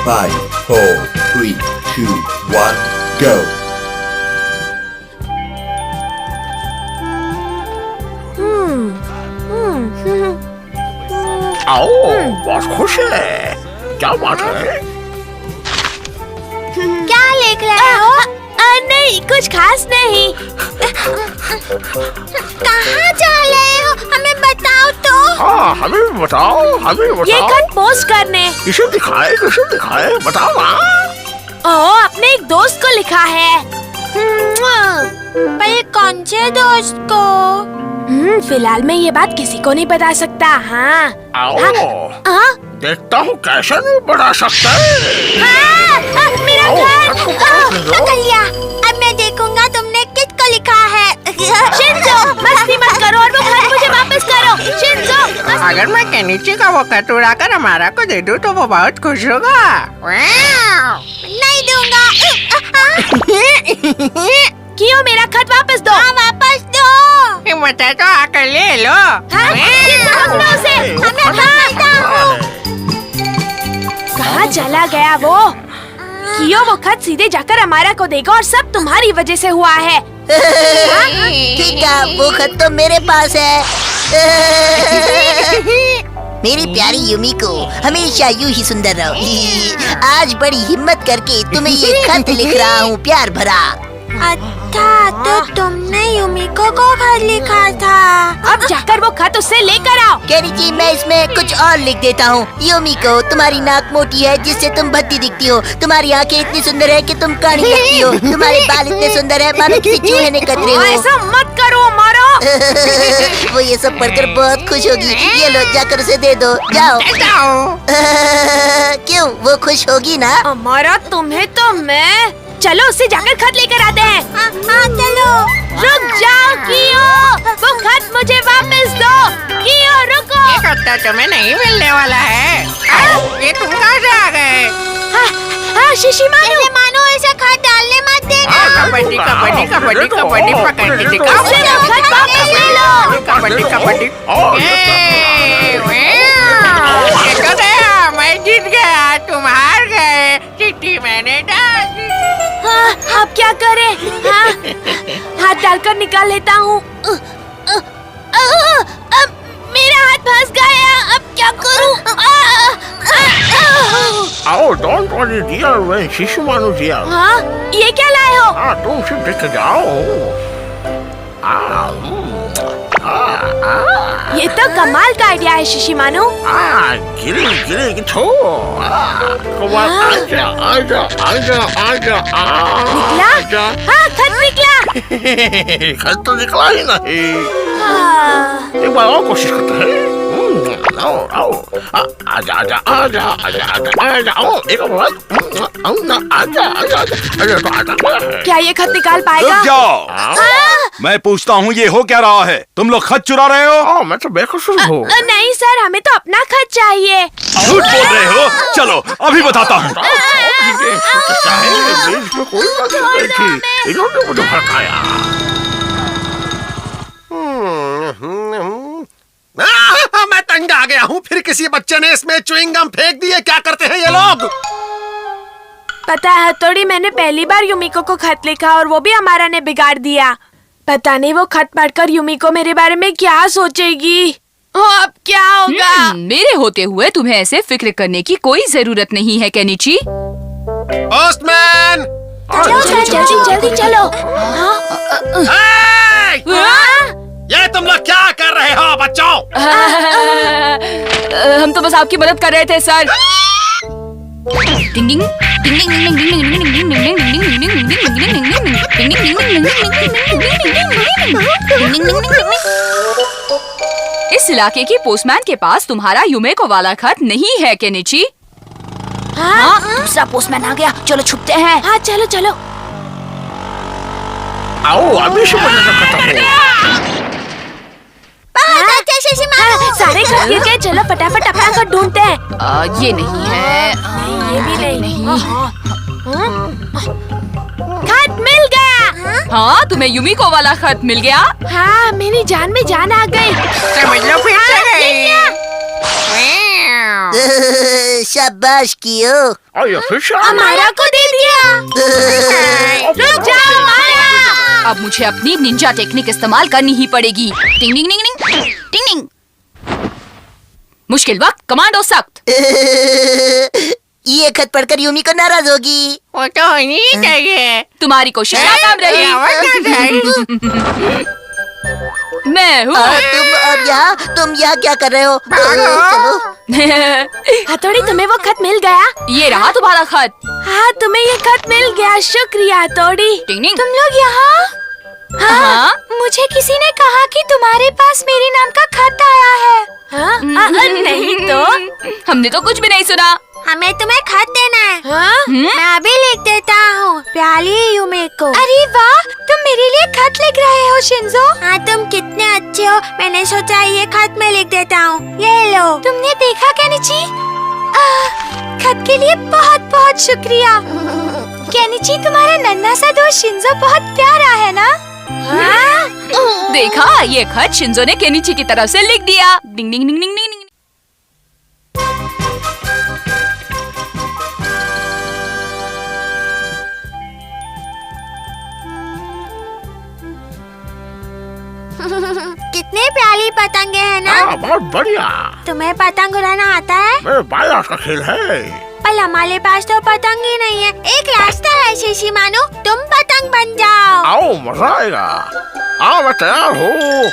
5, 4, 3, 2, 1, go. आओ, बहुत खुश है। क्या बात है? क्या लिख रहे हो? नहीं, कुछ खास नहीं। कहाँ जा रहे हो? हमें बताओ तो। हाँ, हमें भी बताओ, हमें भी बताओ। ये खत पोस्ट करने। किसे दिखाए, बताओ ना। ओह, अपने एक दोस्त को लिखा है। पर कौन से दोस्त को? फिलहाल मैं ये बात किसी को नहीं बता सकता। हाँ। आओ, हाँ? देखता हूँ कैसे नहीं बता सकता है। मेरा घर पकड़ लिया। अब मैं देखूंगा तुमने किसको लिखा है। शिंजो, मस्ती मत करो और वो खत मुझे वापस करो। शिंजो, अगर मैं केनिची का वो खत उड़ा कर हमारा को दे दूं तो वो बहुत खुश होगा। नहीं दूंगा। क्यों? मेरा खत वापस दो। हाँ, वापस दो। हिम्मत है तो आकर ले लो। कहाँ चला गया वो? कियो, वो खत सीधे जाकर हमारा को देगा और सब तुम्हारी वजह से हुआ है। ठीक है, वो खत तो मेरे पास है। मेरी प्यारी युमिको, हमेशा यूं ही सुंदर रहो। आज बड़ी हिम्मत करके तुम्हें ये खत लिख रहा हूँ, प्यार भरा। अच्छा, तो तुमने युमिको को खत लिखा था। अब जाकर वो खत उससे लेकर आओ। केनिची, मैं इसमें कुछ और लिख देता हूँ। युमिको, तुम्हारी नाक मोटी है जिससे तुम भद्दी दिखती हो। तुम्हारी आंखें इतनी सुंदर है कि तुम काणी लगती हो। तुम्हारे बाल इतने सुंदर है मानो किसी चूहे ने कतरे हो। ऐसा मत करो, मारो। वो ये सब पढ़कर बहुत खुश होगी। ये लो, जाकर उसे दे दो, जाओ। क्यों, वो खुश होगी ना? हमारा तुम्हें तो मैं। चलो उससे जाकर खत लेकर आते हैं। हाँ, चलो। रुक जाओ कियो, वो खत मुझे वापस दो। कियो, रुको। ये खत तो तुम्हें नहीं मिलने वाला है। ये तुम कहाँ से आ गए? हाँ, शिशिमानु, मानो ऐसा खत डालने मत देना। कबड्डी कबड्डी कबड्डी कबड्डी पकड़ के दिखाओ। खत वापस ले लो। कबड्डी कबड्डी। ये तो गया, मैं जीत गया, तुम हार गए। चिट्ठी मैंने डाल दी। हाँ, अब क्या करें? हाँ, हाथ डालकर निकाल लेता हूँ। अब मेरा हाथ फंस गया, अब क्या करूँ? आओ, डोंट वरी डियर, मैं शिशुमानु डियर। हाँ, ये क्या लाए हो? हाँ, तुम सिर्फ देख जाओ। ये तो कमाल का आइडिया है शिशिमानु। गिरी छो। आजा, आजा, आजा, आजा, निकला? हाँ, खत निकला। खत तो निकला ही नहीं। हाँ। एक बार और कोशिश करते हैं। आओ, आजा, आजा, आजा, आजा, आजा, आजा, एक बार, आजा। क्या ये खत निकाल पाएगा? रुक जाओ। हाँ? मैं पूछता हूँ, ये हो क्या रहा है? तुम लोग खत चुरा रहे हो? मैं तो बेकसूर हूँ। नहीं सर, हमें तो अपना खत चाहिए। झूठ बोल रहे हो? चलो अभी बताता हूँ। कोई बात नहीं थी, इन्होंने मुझे भड़काया। मैं तंग आ गया हूँ। फिर किसी बच्चे ने इसमें च्युइंग गम फेंक दिए। क्या करते हैं ये लोग? पता है हथौड़ी, मैंने पहली बार युमिको को खत लिखा और वो भी हमारा ने बिगाड़ दिया। पता नहीं वो खत पढ़कर युमिको मेरे बारे में क्या सोचेगी। अब क्या होगा? मेरे होते हुए तुम्हें ऐसे फिक्र करने की कोई जरूरत नहीं है केनिची। पोस्टमैन! जल्दी चलो। ये तुम लोग क्या कर रहे हो बच्चों? हम तो बस आपकी मदद कर रहे थे सर। टिंग टिंग टिंग टिंग टिंग इस इलाके की पोस्टमैन के पास तुम्हारा युमेको वाला खत नहीं है केनिची। हाँ, दूसरा पोस्टमैन आ गया, चलो छुपते हैं। हाँ, चलो चलो। आओ, अभी से खत्म सारे खत गिर गए, चलो फटाफट अपना खत ढूंढते हैं। ये नहीं है। नहीं, ये भी नहीं। खत मिल गया। हाँ, तुम्हें युमिको वाला खत मिल गया। हाँ, मेरी जान में जान आ गई। समझ लो फिर से गई। शाबाश कियो। और ये फिश हमारा को दे दिया। रुक जाओ माया। अब मुझे अपनी निंजा टेक्निक इस्तेमाल करनी ही पड़ेगी। टिंग टिंग टिंग टिंग टिंग टिंग। मुश्किल वक्त कमांडो सख्त। ये खत पढ़कर यूमी को नाराज होगी। वो तो होनी ही चाहिए। तुम्हारी कोशिश नाकाम रही। मैं हूँ। तुम यहाँ क्या कर रहे हो? चलो। हथौड़ी, तुम्हें वो खत मिल गया? ये रहा तुम्हारा खत। हाँ, तुम्हें ये खत मिल गया। शुक्रिया हथौड़ी। टिंग टिंग। तुम लोग यहाँ? हाँ। मुझे किसी ने कहा कि तुम्हारे पास मेरे नाम का खत आया है। हाँ? नहीं तो हमने तो कुछ भी नहीं सुना। हमें तुम्हें खत देना है। हाँ? मैं अभी लिख देता हूँ। प्याली यूमिको। अरे वाह, तुम मेरे लिए खत लिख रहे हो शिंजो। हाँ, तुम कितने अच्छे हो। मैंने सोचा ये खत मैं लिख देता हूँ। ये लो। तुमने देखा केनिची? खत के लिए बहुत बहुत शुक्रिया। केनिची, तुम्हारा नन्हा सा दोस्त शिंजो बहुत प्यारा है ना? हाँ? देखा, ये खत शिंजो ने केनिची की तरफ से लिख दिया। डिंग डिंग डिंग डिंग डिंग। कितने प्यारी पतंगे हैं ना? हाँ, बहुत बढ़िया। तुम्हें पतंग उड़ाना आता है? मेरे बाया का खेल है। पर हमारे पास तो पतंग ही नहीं है। एक रास्ता है शिशी मानो, तुम पतंग बन जाओ। आओ, मजा आएगा। आओ, मैं तैयार हूँ।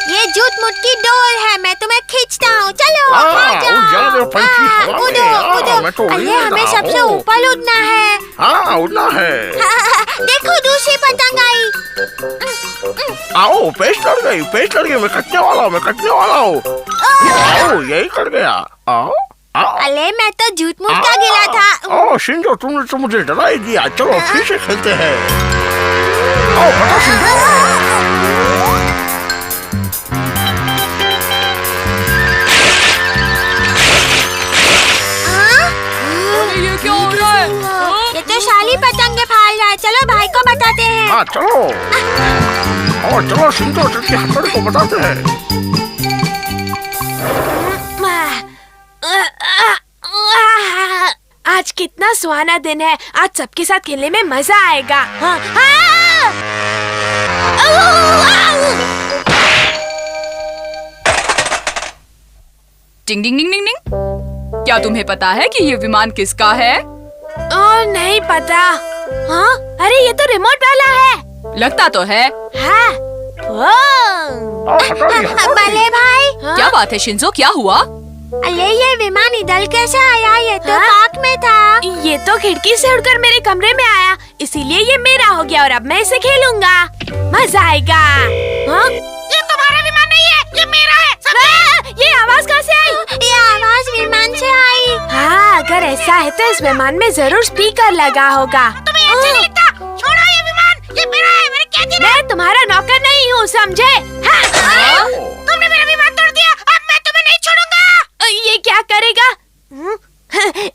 ये जूट मुट की डोर है, मैं तुम्हें खींचता हूँ। चलो आ जाओ। कूदो कूदो। अरे हमें सबसे ऊपर उड़ना है। हाँ, उड़ना है। देखो, दूसरी पतंग आई। आओ, पेस्ट लड़ गई। मैं कटने वाला हूँ। आओ, यही कर गया। आओ। अरे मैं तो जूट मुट का गिला था। ओ शिंजो, तुमने तो मुझे डरा ही दिया। चलो फिर से खेलते हैं। आओ, फटा शिंजो। ये क्या हो रहा है? ये तो शाली पतंगे फाड़ रहा है। चलो भाई को बताते हैं। हाँ, चलो। और चलो शिंजो, चलिए हथौड़ी को बताते हैं। आज कितना सुहाना दिन है। आज सबके साथ खेलने में मजा आएगा। हाँ, हाँ। टिंग डिंग डिंग डिंग डिंग। क्या तुम्हें पता है कि ये विमान किसका है? नहीं पता। हाँ? अरे ये तो रिमोट वाला है। लगता तो है। हाँ। भले भाई। क्या बात है शिंजो, क्या हुआ? अरे ये विमान इधर कैसे आया? ये तो पार्क में था। ये तो खिड़की से उड़कर मेरे कमरे में आया, इसीलिए ये मेरा हो गया और अब मैं इसे खेलूंगा। मजा आएगा। हाँ? ये तुम्हारा विमान नहीं है, ये मेरा है। ये आवाज कहाँ से आई? ये आवाज विमान से आई। हाँ, अगर ऐसा है तो इस विमान में जरूर स्पीकर लगा होगा। तुम्हें अच्छा नहीं लगता? छोड़ो ये विमान, ये मेरा है। मैंने क्या किया? मैं तुम्हारा नौकर नहीं हूँ, समझे? हाँ? तुमने मेरा विमान तोड़ दिया, अब मैं तुम्हें नहीं छोड़ूंगा। ये क्या करेगा?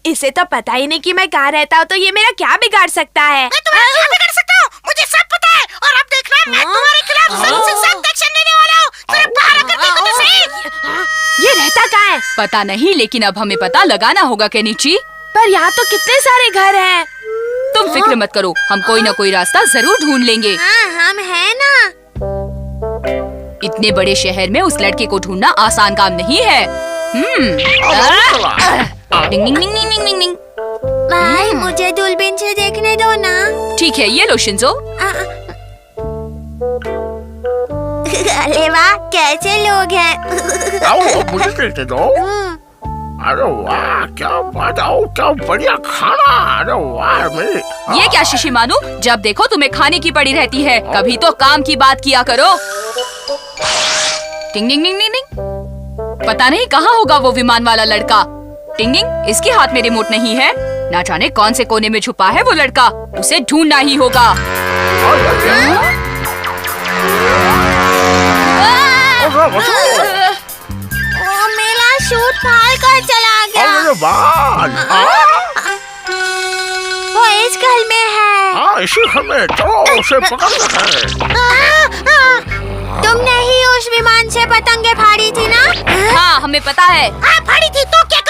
इसे तो पता ही नहीं कि मैं कहाँ रहता हूँ, तो ये मेरा क्या बिगाड़ सकता है? मैं तुम्हें क्या बिगाड़ सकता हूँ? मुझे सब पता है। और अब देखना, मैं तुम्हारे खिलाफ सख्त से सख्त एक्शन लेने वाला हूँ। जरा बाहर आकर देखो तो सही। ये रहता कहाँ है? पता नहीं, लेकिन अब हमें पता लगाना होगा केनिची। पर यहाँ तो कितने सारे घर हैं। तुम फिक्र मत करो, हम कोई न कोई रास्ता जरूर ढूंढ लेंगे। हाँ, हम हैं ना। इतने बड़े शहर में उस लड़के को ढूंढना आसान काम नहीं है। डिंग डिंग डिंग डिंग डिंग डिंग। भाई, मुझे दूरबीन से देखने दो ना। ठीक है, ये लो शिंजो। अरे वाह, कैसे लोग हैं। आओ, मुझे देखते दो। अरे वाह, क्या बात। आओ, क्या बढ़िया खाना। अरे वाह मेरे। ये क्या शिशी मानू, जब देखो तुम्हें खाने की पड़ी रहती है, कभी तो काम की बात किया करो। टिंग डिंग डिंग डिंग डिंग। पता नहीं कहाँ होगा वो विमान वाला लड़का। टिंग डिंग, इसके हाथ में रिमोट नहीं है। ना जाने कौन से कोने में छुपा है वो लड़का, उसे ढूंढना ही होगा। मेरा सूट फाड़ कर चला गया। मेरे बाल। वो इस घर में है। हाँ, इसी घर में। चलो उसे पकड़ना है। तुमने ही उस विमान से पतंगे फाड़ी थी ना? हाँ, हमें पता है। हाँ, फाड़ी थी तो क्या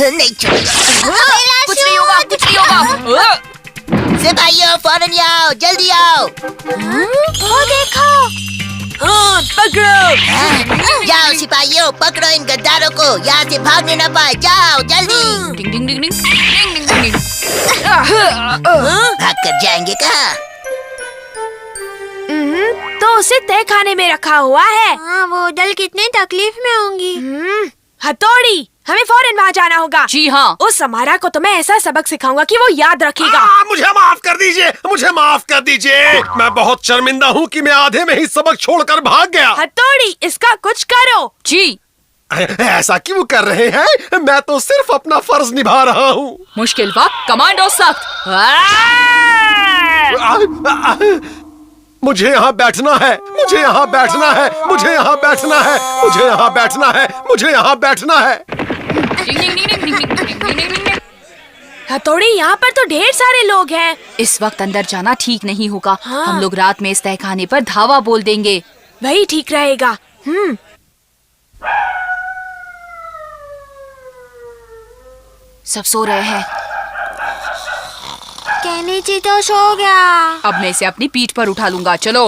नहीं छोड़ेगा। कुछ नहीं होगा, कुछ नहीं होगा। सिपाहियों फौरन आओ, जल्दी आओ। वो देखो। पकड़ो। जाओ सिपाहियों, पकड़ो इन गद्दारों को, यहाँ से भागने न पाए। जाओ जल्दी। डिंग डिंग डिंग डिंग डिंग डिंग डिंग डिंग। भाग कर जाएंगे कहाँ? तो उसे तय खाने में रखा हुआ है। हाँ, वो दल कितने तकलीफ में होंगी। हथौड़ी, हमें फौरन वहाँ जाना होगा। जी हाँ। उस समारा को तो मैं ऐसा सबक सिखाऊंगा कि वो याद रखेगा। मुझे माफ कर दीजिए, मुझे माफ कर दीजिए। मैं बहुत शर्मिंदा हूँ कि मैं आधे में ही सबक छोड़कर भाग गया। हथौड़ी, इसका कुछ करो। जी। ऐसा क्यों कर रहे हैं? मैं तो सिर्फ अपना फर्ज निभा रहा हूँ। मुश्किल वक्त कमांडो सख्त। मुझे यहाँ बैठना है, मुझे यहाँ बैठना है, मुझे यहाँ बैठना है, मुझे यहाँ बैठना है, मुझे यहाँ बैठना है। डिंग डिंग डिंग डिंग डिंग डिंग डिंग डिंग डिंग। हथौड़ी, यहाँ पर तो ढेर सारे लोग हैं। इस वक्त अंदर जाना ठीक नहीं होगा। हाँ। हम लोग रात में इस तहखाने पर धावा बोल देंगे। वही ठीक रहेगा। सब सो रहे हैं। केनिची तो सो गया। अब मैं इसे अपनी पीठ पर उठा लूंगा। चलो।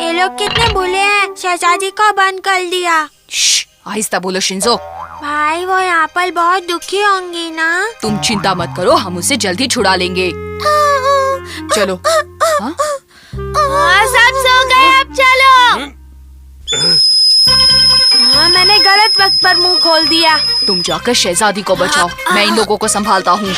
ये लोग कितने भूले हैं, शहजादी को बंद कर दिया। श्श, आहिस्ता बोलो शिंजो। भाई वो यहाँ पर बहुत दुखी होंगी ना। तुम चिंता मत करो, हम उसे जल्दी छुड़ा लेंगे। चलो। हाँ? सब सो गए, अब चलो। मैंने गलत वक्त पर मुंह खोल दिया। तुम जाकर शहजादी को बचाओ, मैं इन लोगों को संभालता हूँ।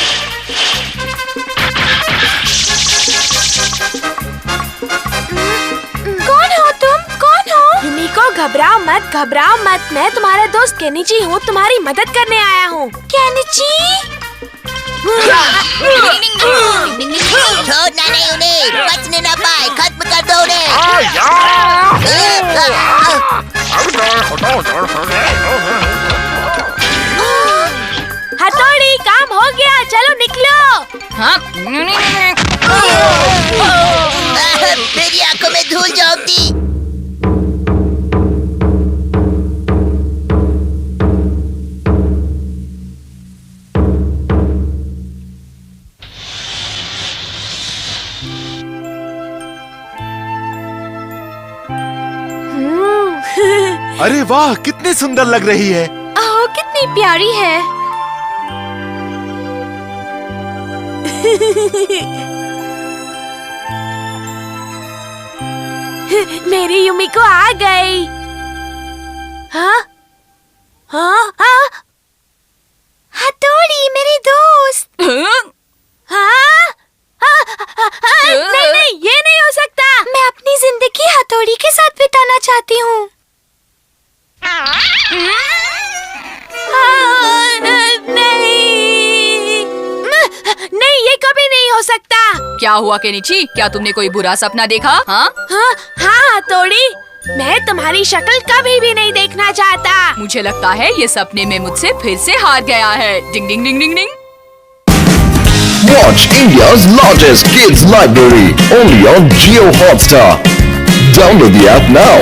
कौन हो तुम? कौन हो? युमिको, घबराओ मत, मैं तुम्हारा दोस्त केनिची हूँ, तुम्हारी मदद करने आया हूँ। केनिची? छोड़ना नहीं उन्हें, बचने न पाए, खत्म कर दो उन्हें। हथौड़ी, काम हो गया, चलो निकलो। हाँ? मेरी आंखों में धूल झोंकती। अरे वाह, कितनी सुंदर लग रही है। ओह, कितनी प्यारी है। मेरी युमिको आ गई। हाँ? हाँ? हाँ? हथौड़ी, मेरी दोस्त। हाँ? नहीं, ये नहीं हो सकता। मैं अपनी जिंदगी हथौड़ी के साथ बिताना चाहती हूँ। नहीं, ये कभी नहीं हो सकता। क्या हुआ केनिची? क्या तुमने कोई बुरा सपना देखा? हाँ? हाँ हथौड़ी, मैं तुम्हारी शक्ल कभी भी नहीं देखना चाहता। मुझे लगता है ये सपने में मुझसे फिर से हार गया है। डिंग डिंग डिंग डिंग डिंग। Watch India's largest kids library only on Jio Hotstar. Download the app now.